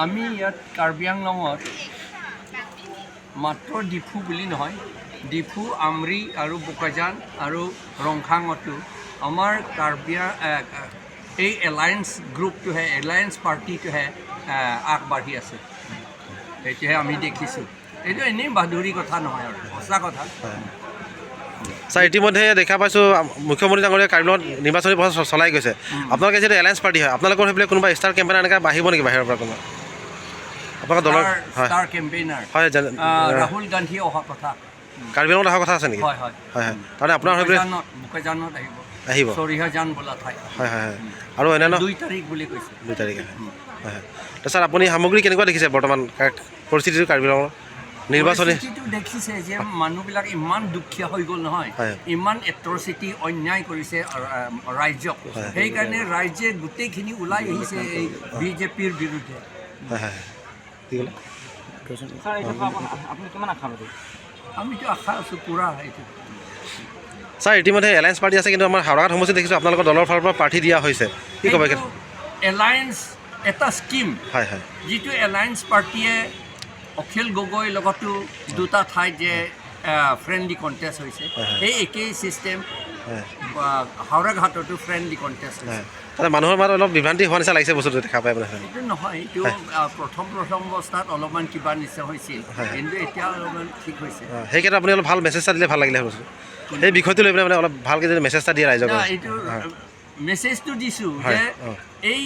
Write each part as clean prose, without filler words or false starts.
আমি ইয়াত কাৰ্বি আংলঙত মাত্ৰ ডিফু বুলি নহয়, ডিফু, আমৰি আৰু বোকাজান আৰু ৰংখাঙতো আমাৰ এই এলায়েন্স গ্ৰুপটোহে, এলায়েন্স পাৰ্টিটোহে আগবাঢ়ি আছে। সেইটোহে আমি দেখিছোঁ। এইটো এনেই বাহাদুৰি কথা নহয় আৰু সঁচা কথা। ছাৰ, ইতিমধ্যে দেখা পাইছোঁ মুখ্যমন্ত্ৰী ডাঙৰীয়া কাৰ্বি আংলঙত নিৰ্বাচনী প্ৰচাৰ চলাই গৈছে। আপোনালোকে যিহেতু এলায়েন্স পাৰ্টি হয়, আপোনালোকৰ সেইফালে কোনোবা ষ্টাৰ কেম্পেইনাৰ এনেকৈ আহিব নেকি বাহিৰৰ পৰা কোনোবা? আপোনালোকৰ দলৰ ষ্টাৰ কেম্পেইনাৰ হয়, ৰাহুল গান্ধী অহা কথা, কাৰ্বি আংলঙত অহা কথা আছে নেকি? হয় হয় হয় হয়, তাৰমানে আপোনাৰ সেইফালে বোকাজানত আহিব। চৰিহাজান বোলা ঠাই। হয় হয় হয়, আৰু অন্যান্য 2 তাৰিখ বুলি কৈছে। 2 তাৰিখে হয় হয়। তো ছাৰ, আপুনি সামগ্ৰী কেনেকুৱা দেখিছে বৰ্তমান পৰিস্থিতিটো কাৰ্বি আংলঙৰ নিৰ্বাচনী? দেখিছে যে মানুহবিলাক ইমান দুখীয়া হৈ গ'ল নহয়, ইমান এট্ৰচিটি অন্যায় কৰিছে ৰাইজক। সেইকাৰণে ৰাইজে গোটেইখিনি ওলাই আহিছে এই বিজেপিৰ বিৰুদ্ধে। হয় হয়, কি ক'লে? আমিতো আশা আছোঁ পূৰা এইটো। ছাৰ, ইতিমধ্যে এলায়েন্স পাৰ্টি আছে, কিন্তু আমাৰ হাওৰাঘাট সমষ্টিত দেখিছোঁ আপোনালোকৰ দলৰ ফালৰ পৰা প্ৰাৰ্থী দিয়া হৈছে, কি ক'ব? এলায়েন্স এটা স্কিম, হয় হয়, যিটো এলায়েন্স পাৰ্টিয়ে অখিল গগৈৰ লগতো 2টা ঠাইত যে ফ্ৰেণ্ডলি কণ্টেষ্ট হৈছে, সেই একেই ছিষ্টেম হাওৰাঘাটতো ফ্ৰেণ্ডলি কণ্টেষ্ট হৈছে। মানুহৰ মাজত অলপ বিভ্ৰান্তি হোৱা নিচিনা লাগিছে বস্তুটো দেখা পাই মানে। এইটো নহয়, এইটো প্ৰথম অৱস্থাত অলপমান কিবা নিচিনা হৈছিল, কিন্তু এতিয়া অলপমান ঠিক হৈছে। সেইক্ষেত্ৰত আপুনি অলপ ভাল মেছেজ এটা দিলে ভাল লাগিলে বস্তু, সেই বিষয়টো লৈ পেলাই মানে অলপ ভালকৈ যদি মেছেজ এটা দিয়ে ৰাইজক। এইটো মেছেজটো দিছোঁ যে এই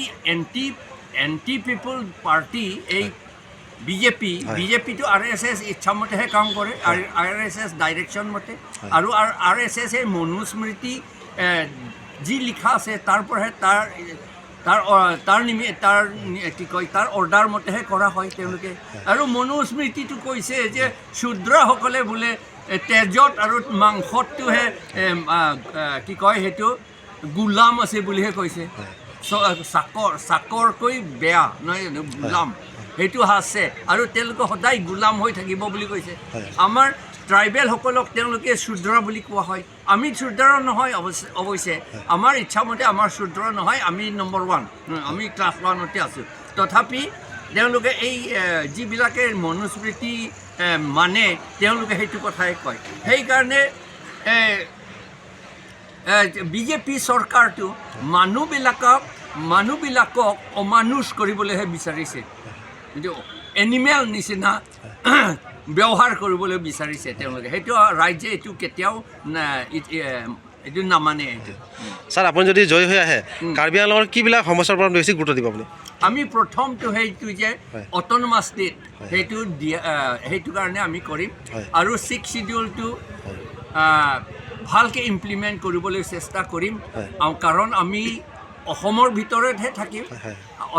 এণ্টি পিপল পাৰ্টি, এই বিজেপিটো RSS ইচ্ছামতেহে কাম কৰে, RSS ডাইৰেকশ্যন মতে, আৰু RSS এই মনুস্মৃতি যি লিখা আছে তাৰ পৰাহে তাৰ অৰ্ডাৰ মতেহে কৰা হয় তেওঁলোকে। আৰু মনুস্মৃতিটো কৈছে যে শূদ্ৰসকলে বোলে তেজত আৰু মাংসতটোহে সেইটো গোলাম আছে বুলিহে কৈছে। চাকৰকৈ বেয়া নহয় জানো গোলাম, সেইটো আছে, আৰু তেওঁলোকে সদায় গোলাম হৈ থাকিব বুলি কৈছে। আমাৰ ট্ৰাইবেলসকলক তেওঁলোকে শূদ্ৰ বুলি কোৱা হয়। আমি শূদ্ৰ নহয় অৱশ্যে, আমাৰ ইচ্ছামতে আমাৰ শূদ্ৰ নহয়, আমি নম্বৰ 1, আমি ক্লাছ 1তে আছোঁ। তথাপি তেওঁলোকে এই যিবিলাকে মনুস্মৃতি মানে তেওঁলোকে সেইটো কথাই কয়। সেইকাৰণে বিজেপি চৰকাৰটো মানুহবিলাকক অমানুষ কৰিবলৈহে বিচাৰিছে, কিন্তু এনিমেল নিচিনা ব্যৱহাৰ কৰিবলৈ বিচাৰিছে তেওঁলোকে। সেইটো ৰাইজে এইটো কেতিয়াও এইটো নামানে। এইটো ছাৰ, আপুনি যদি জয়ী হৈ আহে, কাৰ্বি আংলঙৰ কিবিলাক সমস্যাৰ ওপৰত বেছি গুৰুত্ব দিব আপুনি? আমি প্ৰথমটো সেইটো যে অট'নমাছ ষ্টেট, সেইটো কাৰণে আমি কৰিম, আৰু 6th শিডিউলটো ভালকৈ ইমপ্লিমেণ্ট কৰিবলৈ চেষ্টা কৰিম, কাৰণ আমি অসমৰ ভিতৰতহে থাকিম।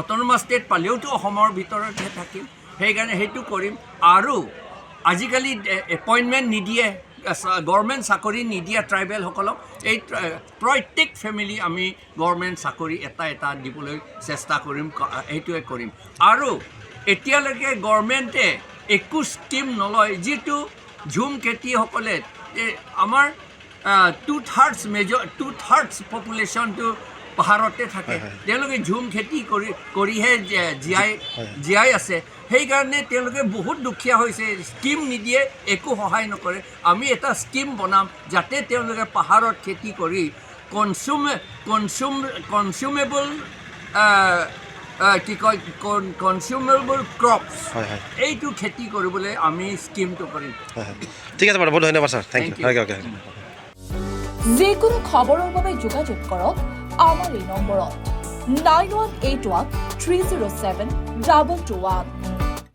অট'নমাছ ষ্টেট পালেওতো অসমৰ ভিতৰতহে থাকিম, সেইকাৰণে সেইটো কৰিম। আৰু আজিকালি এপইণ্টমেণ্ট নিদিয়ে, গভৰ্ণমেণ্ট চাকৰি নিদিয়ে ট্ৰাইবেলসকলক। এই প্ৰত্যেক ফেমিলি আমি গভৰ্ণমেণ্ট চাকৰি এটা দিবলৈ চেষ্টা কৰিম, সেইটোৱে কৰিম। আৰু এতিয়ালৈকে গভৰ্ণমেণ্টে একো স্কিম নলয়, যিটো ঝুম খেতিসকলে আমাৰ 2/3 পপুলেশ্যনটো পাহাৰতে থাকে, তেওঁলোকে ঝুম খেতি কৰিহে জীয়াই আছে। সেইকাৰণে তেওঁলোকে বহুত দুখীয়া হৈছে, স্কিম নিদিয়ে, একো সহায় নকৰে। আমি এটা স্কিম বনাম যাতে তেওঁলোকে পাহাৰত খেতি কৰি কনজিউমেবল ক্ৰপছ, এইটো খেতি কৰিবলৈ আমি স্কিমটো কৰিম। ঠিক আছে বাৰু, বহুত ধন্যবাদ ছাৰ, থেংক ইউ। যিকোনো খবৰৰ বাবে যোগাযোগ কৰক আমাৰ এই নম্বৰত 9181 307 221।